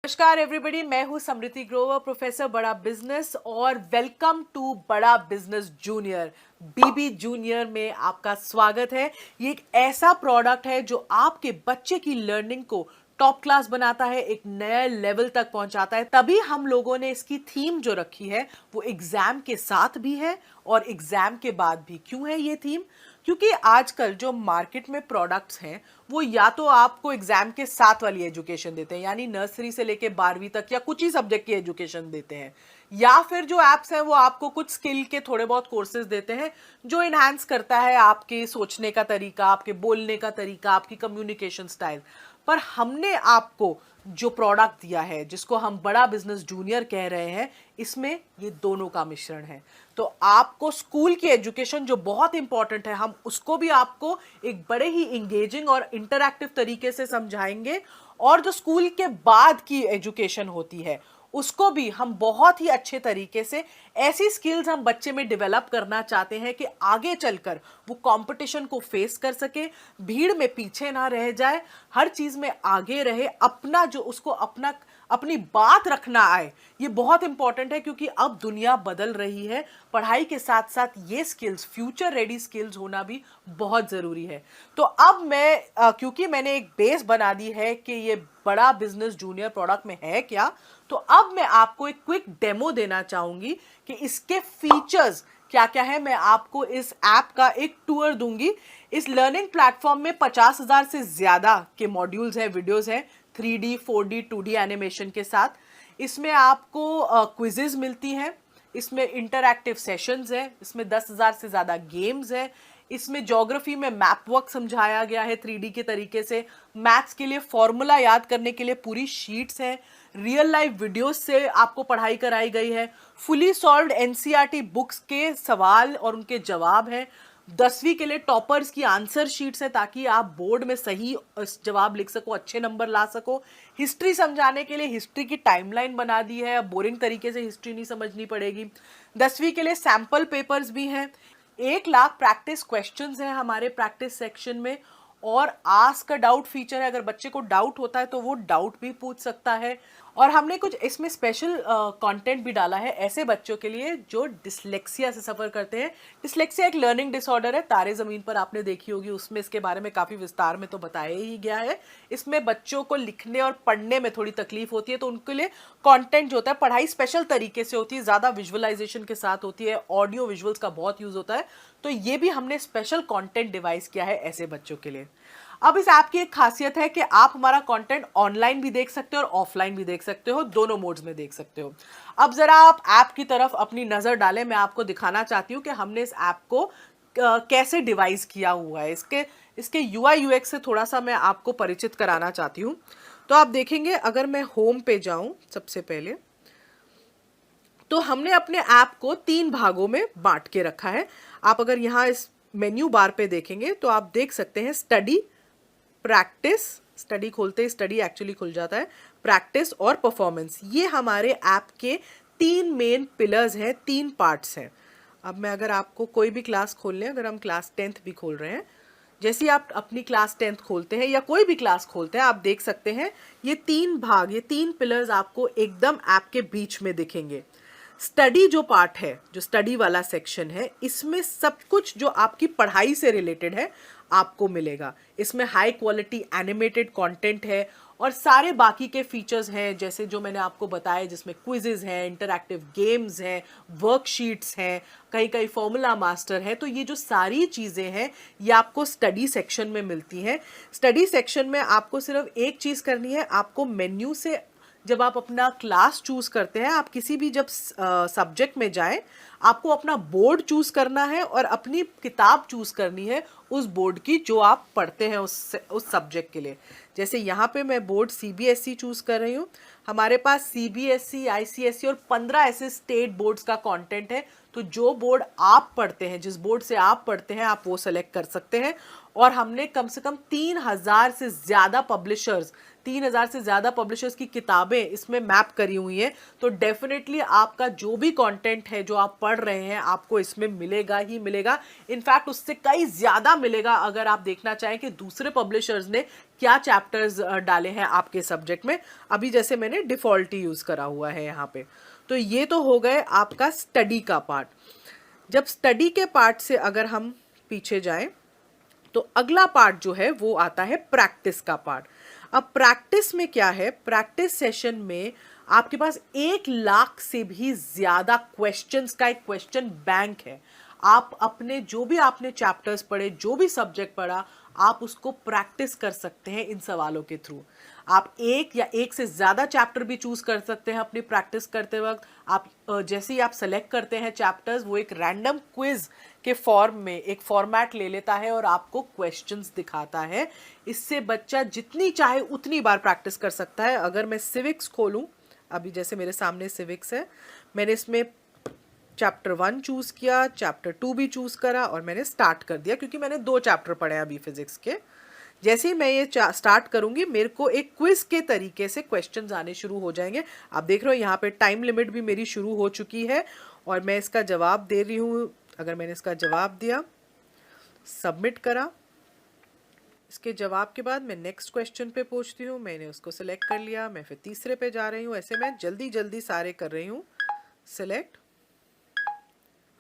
नमस्कार एवरीबॉडी, मैं हूं समृति ग्रोवर, प्रोफेसर बड़ा बिजनेस और वेलकम टू बड़ा बिजनेस जूनियर। बीबी जूनियर में आपका स्वागत है। ये एक ऐसा प्रोडक्ट है जो आपके बच्चे की लर्निंग को टॉप क्लास बनाता है, एक नए लेवल तक पहुंचाता है। तभी हम लोगों ने इसकी थीम जो रखी है वो एग्जाम के साथ भी है और एग्जाम के बाद भी। क्यों है ये थीम? क्योंकि आजकल जो मार्केट में प्रोडक्ट्स हैं वो या तो आपको एग्जाम के साथ वाली एजुकेशन देते हैं, यानी नर्सरी से लेके 12वीं तक या कुछ ही सब्जेक्ट की एजुकेशन देते हैं, या फिर जो एप्स हैं वो आपको कुछ स्किल के थोड़े बहुत कोर्सेज देते हैं जो इनहांस करता है आपके सोचने का तरीका, आपके बोलने का तरीका, आपकी कम्युनिकेशन स्टाइल। पर हमने आपको जो प्रोडक्ट दिया है जिसको हम बड़ा बिजनेस जूनियर कह रहे हैं, इसमें ये दोनों का मिश्रण है। तो आपको स्कूल की एजुकेशन जो बहुत इंपॉर्टेंट है, हम उसको भी आपको एक बड़े ही इंगेजिंग और इंटरैक्टिव तरीके से समझाएंगे, और जो स्कूल के बाद की एजुकेशन होती है उसको भी हम बहुत ही अच्छे तरीके से, ऐसी स्किल्स हम बच्चे में डेवलप करना चाहते हैं कि आगे चलकर वो कंपटीशन को फेस कर सके, भीड़ में पीछे ना रह जाए, हर चीज में आगे रहे, अपना जो उसको अपनी बात रखना आए। ये बहुत इंपॉर्टेंट है क्योंकि अब दुनिया बदल रही है। पढ़ाई के साथ साथ ये स्किल्स, फ्यूचर रेडी स्किल्स होना भी बहुत जरूरी है। तो अब मैं क्योंकि मैंने एक बेस बना दी है कि ये बड़ा बिजनेस जूनियर प्रोडक्ट में है क्या, तो अब मैं आपको एक क्विक डेमो देना चाहूंगी कि इसके फीचर्स क्या क्या है। मैं आपको इस ऐप का एक टूर दूंगी। इस लर्निंग प्लेटफॉर्म में 50,000 से ज्यादा के मॉड्यूल्स हैं, वीडियोस हैं, 3D 4D 2D एनिमेशन के साथ। इसमें आपको क्विजेज मिलती हैं, इसमें इंटरैक्टिव सेशंस हैं, इसमें 10,000 से ज़्यादा गेम्स हैं, इसमें ज्योग्राफी में मैप वर्क समझाया गया है 3D के तरीके से, मैथ्स के लिए फॉर्मूला याद करने के लिए पूरी शीट्स हैं, रियल लाइफ वीडियोस से आपको पढ़ाई कराई गई है, फुली सॉल्व्ड एनसीईआरटी बुक्स के सवाल और उनके जवाब हैं, 10वीं के लिए टॉपर्स की आंसर शीट्स है ताकि आप बोर्ड में सही जवाब लिख सको, अच्छे नंबर ला सको। हिस्ट्री समझाने के लिए हिस्ट्री की टाइमलाइन बना दी है, अब बोरिंग तरीके से हिस्ट्री नहीं समझनी पड़ेगी। 10वीं के लिए सैंपल पेपर्स भी हैं, 1 लाख प्रैक्टिस क्वेश्चंस हैं हमारे प्रैक्टिस सेक्शन में, और आस्क अ डाउट फीचर है। अगर बच्चे को डाउट होता है तो वो डाउट भी पूछ सकता है। और हमने कुछ इसमें स्पेशल कंटेंट भी डाला है ऐसे बच्चों के लिए जो डिसलेक्सिया से सफ़र करते हैं। डिसलेक्सिया एक लर्निंग डिसऑर्डर है, तारे ज़मीन पर आपने देखी होगी, उसमें इसके बारे में काफ़ी विस्तार में तो बताया ही गया है। इसमें बच्चों को लिखने और पढ़ने में थोड़ी तकलीफ होती है, तो उनके लिए कंटेंट जो होता है, पढ़ाई स्पेशल तरीके से होती है, ज़्यादा विजुअलाइजेशन के साथ होती है, ऑडियो विजुअल्स का बहुत यूज़ होता है, तो ये भी हमने स्पेशल कंटेंट डिवाइस किया है ऐसे बच्चों के लिए। अब इस ऐप की एक खासियत है कि आप हमारा कंटेंट ऑनलाइन भी देख सकते हो और ऑफलाइन भी देख सकते हो, दोनों मोड्स में देख सकते हो। अब जरा आप ऐप की तरफ अपनी नजर डालें, मैं आपको दिखाना चाहती हूँ कि हमने इस ऐप को कैसे डिवाइस किया हुआ है। इसके यूआई यूएक्स से थोड़ा सा मैं आपको परिचित कराना चाहती हूँ। तो आप देखेंगे, अगर मैं होम पे जाऊं सबसे पहले, तो हमने अपने ऐप को 3 भागों में बांट के रखा है। आप अगर यहाँ इस मेन्यू बार पे देखेंगे तो आप देख सकते हैं स्टडी, प्रैक्टिस, स्टडी खोलते ही स्टडी एक्चुअली खुल जाता है, प्रैक्टिस और परफॉर्मेंस। ये हमारे ऐप के 3 मेन पिलर्स हैं, 3 पार्ट्स हैं। अब मैं अगर आपको कोई भी क्लास खोल लें, अगर हम क्लास 10th भी खोल रहे हैं, जैसे ही आप अपनी क्लास 10th खोलते हैं या कोई भी क्लास खोलते हैं, आप देख सकते हैं ये 3 भाग, ये 3 पिलर्स आपको एकदम ऐप के बीच में दिखेंगे। स्टडी जो पार्ट है, जो स्टडी वाला सेक्शन है, इसमें सब कुछ जो आपकी पढ़ाई से रिलेटेड है आपको मिलेगा। इसमें हाई क्वालिटी एनिमेटेड कंटेंट है और सारे बाकी के फीचर्स हैं, जैसे जो मैंने आपको बताया, जिसमें क्विजेज हैं, इंटरैक्टिव गेम्स हैं, वर्कशीट्स हैं, कहीं कहीं फॉर्मूला मास्टर है। तो ये जो सारी चीज़ें हैं ये आपको स्टडी सेक्शन में मिलती हैं। स्टडी सेक्शन में आपको सिर्फ एक चीज़ करनी है, आपको मेन्यू से जब आप अपना क्लास चूज करते हैं, आप किसी भी जब सब्जेक्ट में जाएं, आपको अपना बोर्ड चूज करना है और अपनी किताब चूज करनी है उस बोर्ड की जो आप पढ़ते हैं उस सब्जेक्ट के लिए। जैसे यहाँ पे मैं बोर्ड सीबीएसई चूज कर रही हूँ। हमारे पास सीबीएसई, आईसीएसई और 15 ऐसे स्टेट बोर्ड्स का कंटेंट है। तो जो बोर्ड आप पढ़ते हैं, जिस बोर्ड से आप पढ़ते हैं, आप वो सेलेक्ट कर सकते हैं और हमने कम से कम 3000 से ज़्यादा पब्लिशर्स की किताबें इसमें मैप करी हुई हैं। तो डेफिनेटली आपका जो भी कंटेंट है जो आप पढ़ रहे हैं आपको इसमें मिलेगा ही मिलेगा। इनफैक्ट उससे कई ज़्यादा मिलेगा अगर आप देखना चाहें कि दूसरे पब्लिशर्स ने क्या चैप्टर्स डाले हैं आपके सब्जेक्ट में। अभी जैसे मैंने डिफ़ॉल्ट यूज़ करा हुआ है यहाँ पे। तो ये तो हो गए आपका स्टडी का पार्ट। जब स्टडी के पार्ट से अगर हम पीछे जाएं तो अगला पार्ट जो है वो आता है प्रैक्टिस का पार्ट। अब प्रैक्टिस में क्या है, प्रैक्टिस सेशन में आपके पास 1 लाख से भी ज्यादा क्वेश्चंस का एक क्वेश्चन बैंक है। आप अपने जो भी आपने चैप्टर्स पढ़े, जो भी सब्जेक्ट पढ़ा, आप उसको प्रैक्टिस कर सकते हैं इन सवालों के थ्रू। आप एक या एक से ज़्यादा चैप्टर भी चूज कर सकते हैं अपनी प्रैक्टिस करते वक्त। आप जैसे ही आप सेलेक्ट करते हैं चैप्टर्स, वो एक रैंडम क्विज के फॉर्म में एक फॉर्मेट ले लेता है और आपको क्वेश्चंस दिखाता है। इससे बच्चा जितनी चाहे उतनी बार प्रैक्टिस कर सकता है। अगर मैं सिविक्स खोलूं, अभी जैसे मेरे सामने सिविक्स है, मैंने इसमें चैप्टर 1 चूज किया, चैप्टर 2 भी चूज करा और मैंने स्टार्ट कर दिया क्योंकि मैंने 2 चैप्टर पढ़े अभी फिजिक्स के। जैसे ही मैं ये स्टार्ट करूंगी मेरे को एक क्विज के तरीके से क्वेश्चंस आने शुरू हो जाएंगे। आप देख रहे हो यहाँ पे टाइम लिमिट भी मेरी शुरू हो चुकी है और मैं इसका जवाब दे रही हूँ। अगर मैंने इसका जवाब दिया, सबमिट करा, इसके जवाब के बाद मैं नेक्स्ट क्वेश्चन पे पहुँचती हूँ। मैंने उसको सिलेक्ट कर लिया, मैं फिर तीसरे पे जा रही हूँ। ऐसे मैं जल्दी जल्दी सारे कर रही हूँ सिलेक्ट।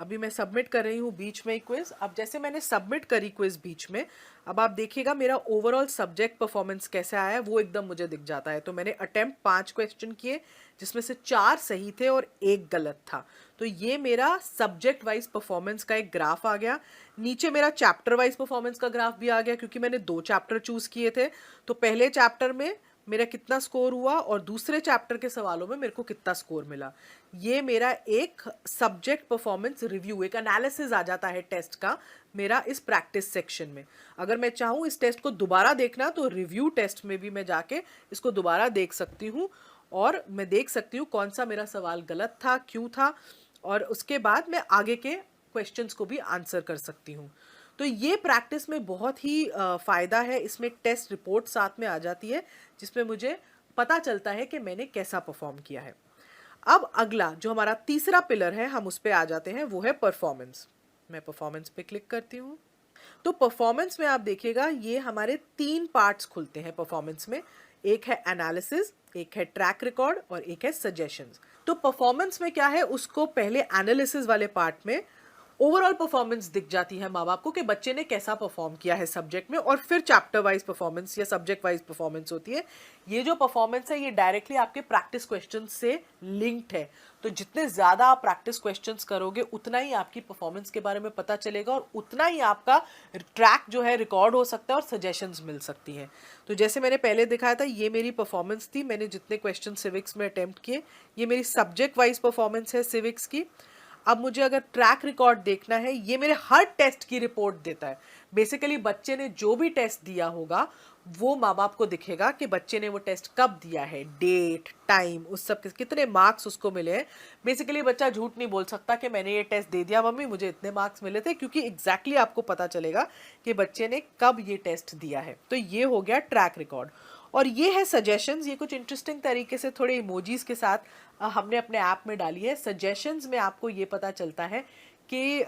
अभी मैं सबमिट कर रही हूँ बीच में ही क्विज। अब जैसे मैंने सबमिट करी क्विज बीच में, अब आप देखिएगा मेरा ओवरऑल सब्जेक्ट परफॉर्मेंस कैसे आया है वो एकदम मुझे दिख जाता है। तो मैंने अटेम्प्ट 5 क्वेश्चन किए जिसमें से 4 सही थे और 1 गलत था। तो ये मेरा सब्जेक्ट वाइज परफॉर्मेंस का एक ग्राफ आ गया। नीचे मेरा चैप्टर वाइज परफॉर्मेंस का ग्राफ भी आ गया क्योंकि मैंने 2 चैप्टर चूज किए थे। तो पहले चैप्टर में मेरा कितना स्कोर हुआ और दूसरे चैप्टर के सवालों में मेरे को कितना स्कोर मिला। ये मेरा एक सब्जेक्ट परफॉर्मेंस रिव्यू, एक एनालिसिस आ जाता है टेस्ट का मेरा इस प्रैक्टिस सेक्शन में। अगर मैं चाहूँ इस टेस्ट को दोबारा देखना तो रिव्यू टेस्ट में भी मैं जाके इसको दोबारा देख सकती हूँ और मैं देख सकती हूँ कौन सा मेरा सवाल गलत था, क्यों था, और उसके बाद मैं आगे के क्वेश्चंस को भी आंसर कर सकती हूँ। तो ये प्रैक्टिस में बहुत ही फ़ायदा है। इसमें एक टेस्ट रिपोर्ट साथ में आ जाती है जिसमें मुझे पता चलता है कि मैंने कैसा परफॉर्म किया है। अब अगला जो हमारा तीसरा पिलर है, हम उस पे आ जाते हैं, वो है परफॉर्मेंस। मैं परफॉर्मेंस पे क्लिक करती हूँ। तो परफॉर्मेंस में आप देखिएगा ये हमारे 3 पार्ट्स खुलते हैं परफॉर्मेंस में। एक है एनालिसिस, एक है ट्रैक रिकॉर्ड और एक है सजेशंस। तो परफॉर्मेंस में क्या है, उसको पहले एनालिसिस वाले पार्ट में ओवरऑल परफॉर्मेंस दिख जाती है माँ बाप को कि बच्चे ने कैसा परफॉर्म किया है सब्जेक्ट में, और फिर चैप्टर वाइज परफॉर्मेंस या सब्जेक्ट वाइज परफॉर्मेंस होती है। ये जो परफॉर्मेंस है ये डायरेक्टली आपके प्रैक्टिस क्वेश्चन से लिंक्ड है। तो जितने ज़्यादा आप प्रैक्टिस क्वेश्चंस करोगे उतना ही आपकी परफॉर्मेंस के बारे में पता चलेगा और उतना ही आपका ट्रैक जो है रिकॉर्ड हो सकता है और सजेशंस मिल सकती हैं। तो जैसे मैंने पहले दिखाया था ये मेरी परफॉर्मेंस थी, मैंने जितने क्वेश्चन सिविक्स में अटेम्प्ट किए। ये मेरी सब्जेक्ट वाइज परफॉर्मेंस है सिविक्स की। अब मुझे अगर ट्रैक रिकॉर्ड देखना है, ये मेरे हर टेस्ट की रिपोर्ट देता है। बेसिकली बच्चे ने जो भी टेस्ट दिया होगा वो माँ बाप को दिखेगा कि बच्चे ने वो टेस्ट कब दिया है, डेट, टाइम, उस सब कितने मार्क्स उसको मिले हैं। बेसिकली बच्चा झूठ नहीं बोल सकता कि मैंने ये टेस्ट दे दिया मम्मी, मुझे इतने मार्क्स मिले थे, क्योंकि एग्जैक्टली आपको पता चलेगा कि बच्चे ने कब ये टेस्ट दिया है। तो ये हो गया ट्रैक रिकॉर्ड। और ये है सजेशंस। ये कुछ इंटरेस्टिंग तरीके से थोड़े इमोजीज के साथ हमने अपने ऐप में डाली है। सजेशंस में आपको ये पता चलता है कि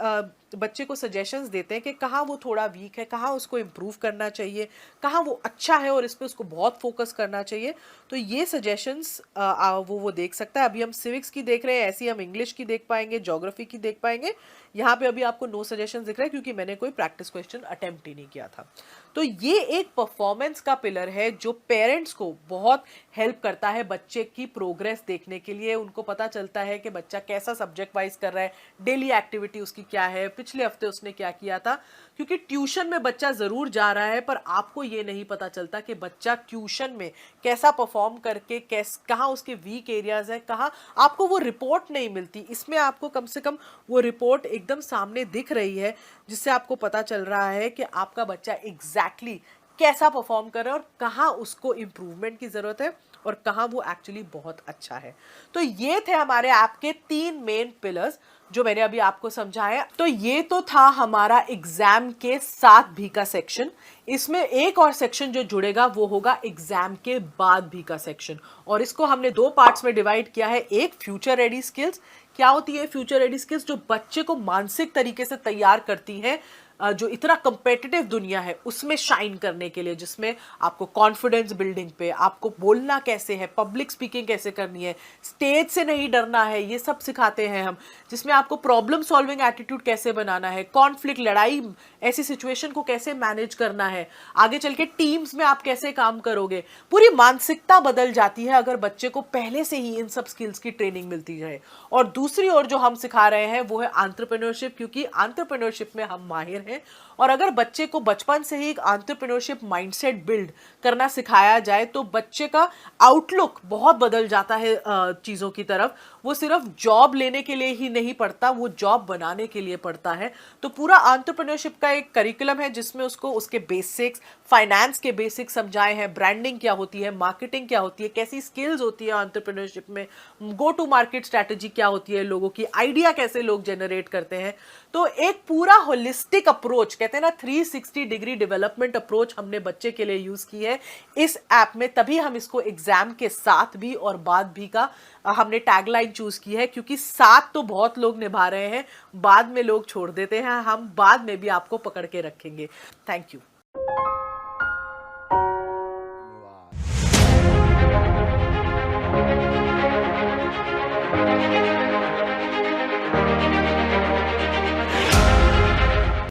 बच्चे को सजेशंस देते हैं कि कहाँ वो थोड़ा वीक है, कहाँ उसको इम्प्रूव करना चाहिए, कहाँ वो अच्छा है और इस पे उसको बहुत फोकस करना चाहिए। तो ये सजेशंस वो देख सकता है। अभी हम सिविक्स की देख रहे हैं, ऐसी हम इंग्लिश की देख पाएंगे, ज्योग्राफी की देख पाएंगे। यहाँ पे अभी आपको नो सजेशन दिख रहा है क्योंकि मैंने कोई प्रैक्टिस क्वेश्चन अटेम्प्ट ही नहीं किया था। तो ये एक परफॉर्मेंस का पिलर है जो पेरेंट्स को बहुत हेल्प करता है बच्चे की प्रोग्रेस देखने के लिए। उनको पता चलता है कि बच्चा कैसा सब्जेक्ट वाइज कर रहा है, डेली एक्टिविटी उसकी क्या है, पिछले हफ्ते उसने क्या किया था। क्योंकि ट्यूशन में बच्चा जरूर जा रहा है पर आपको ये नहीं पता चलता कि बच्चा ट्यूशन में कैसा परफॉर्म करके कहाँ उसके वीक एरियाज है, कहाँ आपको वो रिपोर्ट नहीं मिलती। इसमें आपको कम से कम वो रिपोर्ट एकदम सामने दिख रही है जिससे आपको पता चल रहा है कि आपका बच्चा एग्जैक्टली कैसा परफॉर्म कर रहा है और कहाँ उसको इम्प्रूवमेंट की ज़रूरत है और कहाँ वो एक्चुअली बहुत अच्छा है। तो ये थे हमारे ऐप के 3 मेन पिलर्स जो मैंने अभी आपको समझाया। तो ये तो था हमारा एग्जाम के साथ भी का सेक्शन। इसमें एक और सेक्शन जो जुड़ेगा वो होगा एग्जाम के बाद भी का सेक्शन, और इसको हमने 2 पार्ट्स में डिवाइड किया है। एक फ्यूचर रेडी स्किल्स, क्या होती है फ्यूचर रेडी स्किल्स, जो बच्चे को मानसिक तरीके से तैयार करती हैं जो इतना कंपेटिटिव दुनिया है उसमें शाइन करने के लिए, जिसमें आपको कॉन्फिडेंस बिल्डिंग पे, आपको बोलना कैसे है, पब्लिक स्पीकिंग कैसे करनी है, स्टेज से नहीं डरना है, ये सब सिखाते हैं हम। जिसमें आपको प्रॉब्लम सॉल्विंग एटीट्यूड कैसे बनाना है, कॉन्फ्लिक्ट, लड़ाई, ऐसी सिचुएशन को कैसे मैनेज करना है, आगे चल के टीम्स में आप कैसे काम करोगे। पूरी मानसिकता बदल जाती है अगर बच्चे को पहले से ही इन सब स्किल्स की ट्रेनिंग मिलती जाए। और दूसरी ओर जो हम सिखा रहे हैं वो है एंटरप्रेन्योरशिप, क्योंकि एंटरप्रेन्योरशिप में हम माहिर हैं। और अगर बच्चे को बचपन से ही एक एंटरप्रेन्योरशिप माइंडसेट बिल्ड करना सिखाया जाए तो बच्चे का आउटलुक बहुत बदल जाता है चीज़ों की तरफ। वो सिर्फ जॉब लेने के लिए ही नहीं पढ़ता, वो जॉब बनाने के लिए पढ़ता है। तो पूरा एंटरप्रेन्योरशिप का एक करिकुलम है जिसमें उसको उसके बेसिक्स, फाइनेंस के बेसिक्स समझाए हैं, ब्रांडिंग क्या होती है, मार्केटिंग क्या होती है, कैसी स्किल्स होती है एंटरप्रेन्योरशिप में, गो टू मार्केट स्ट्रैटेजी क्या होती है, लोगों की आइडिया कैसे लोग जनरेट करते हैं। तो एक पूरा होलिस्टिक अप्रोच, कहते हैं ना 360 डिग्री डेवलपमेंट अप्रोच, हमने बच्चे के लिए यूज की है इस ऐप में। तभी हम इसको एग्जाम के साथ भी और बाद भी का हमने टैगलाइन चूज की है, क्योंकि साथ तो बहुत लोग निभा रहे हैं, बाद में लोग छोड़ देते हैं। हम बाद में भी आपको पकड़ के रखेंगे। Thank you.